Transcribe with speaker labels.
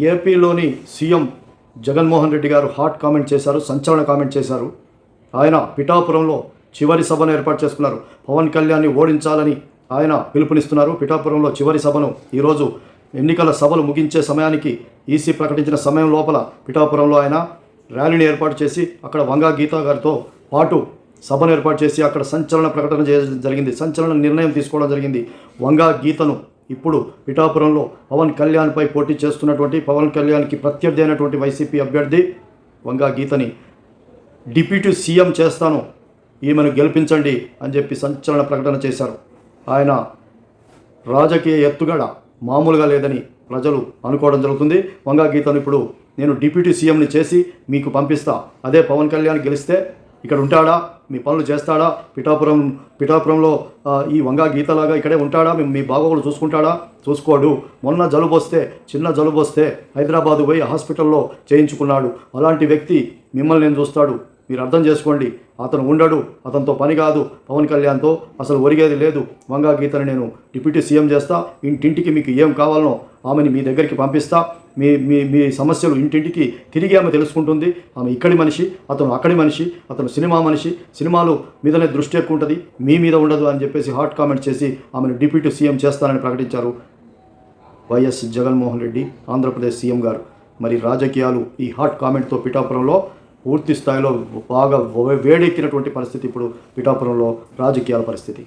Speaker 1: ఏపీలోని సీఎం జగన్మోహన్ రెడ్డి గారు hot comment చేశారు, సంచలన కామెంట్ చేశారు. ఆయన పిఠాపురంలో చివరి సభను ఏర్పాటు చేసుకున్నారు. పవన్ కళ్యాణ్ని ఓడించాలని ఆయన పిలుపునిస్తున్నారు. పిఠాపురంలో చివరి సభను ఈరోజు ఎన్నికల సభలు ముగించే సమయానికి ఈసీ ప్రకటించిన సమయం లోపల పిఠాపురంలో ఆయన ర్యాలీని ఏర్పాటు చేసి అక్కడ వంగా గీతా గారితో పాటు సభను ఏర్పాటు చేసి అక్కడ సంచలన ప్రకటన చేయడం జరిగింది. సంచలన నిర్ణయం తీసుకోవడం జరిగింది. వంగా గీతను ఇప్పుడు పిఠాపురంలో పవన్ కళ్యాణ్పై పోటీ చేస్తున్నటువంటి, పవన్ కళ్యాణ్కి ప్రత్యర్థి అయినటువంటి వైసీపీ అభ్యర్థి వంగా గీతని డిప్యూటీ సీఎం చేస్తాను, ఈమెను గెలిపించండి అని చెప్పి సంచలన ప్రకటన చేశారు. ఆయన రాజకీయ ఎత్తుగడ మామూలుగా లేదని ప్రజలు అనుకోవడం జరుగుతుంది. వంగా గీతను ఇప్పుడు నేను డిప్యూటీ సీఎంని చేసి మీకు పంపిస్తా, అదే పవన్ కళ్యాణ్ గెలిస్తే ఇక్కడ ఉంటాడా, మీ పనులు చేస్తాడా, పిఠాపురంలో ఈ వంగా గీతలాగా ఇక్కడే ఉంటాడా, మీ బాగోగులు చూసుకుంటాడా, చూసుకోడు. మొన్న జలుబు వస్తే, చిన్న జలుబు వస్తే హైదరాబాదు పోయి హాస్పిటల్లో చేయించుకున్నాడు. అలాంటి వ్యక్తి మిమ్మల్ని నేను చూస్తాడు, మీరు అర్థం చేసుకోండి. అతను ఉండడు, అతనితో పని కాదు. పవన్ కళ్యాణ్తో అసలు ఒరిగేది లేదు. వంగా గీతని నేను డిప్యూటీ సీఎం చేస్తా, ఇంటింటికి మీకు ఏం కావాలనో ఆమెని మీ దగ్గరికి పంపిస్తా, మీ మీ మీ సమస్యలు ఇంటింటికి తిరిగి ఆమె తెలుసుకుంటుంది. ఆమె ఇక్కడి మనిషి, అతను అక్కడి మనిషి, అతను సినిమా మనిషి, సినిమాలు మీదనే దృష్టి ఎక్కువ ఉంటుంది, మీ మీద ఉండదు అని చెప్పేసి హాట్ కామెంట్ చేసి ఆమెను డిప్యూటీ సీఎం చేస్తానని ప్రకటించారు వైఎస్ జగన్మోహన్ రెడ్డి, ఆంధ్రప్రదేశ్ సీఎం గారు. మరి రాజకీయాలు ఈ హాట్ కామెంట్తో పిఠాపురంలో పూర్తి స్థాయిలో బాగా వేడెక్కినటువంటి పరిస్థితి ఇప్పుడు పిఠాపురంలో రాజకీయాల పరిస్థితి.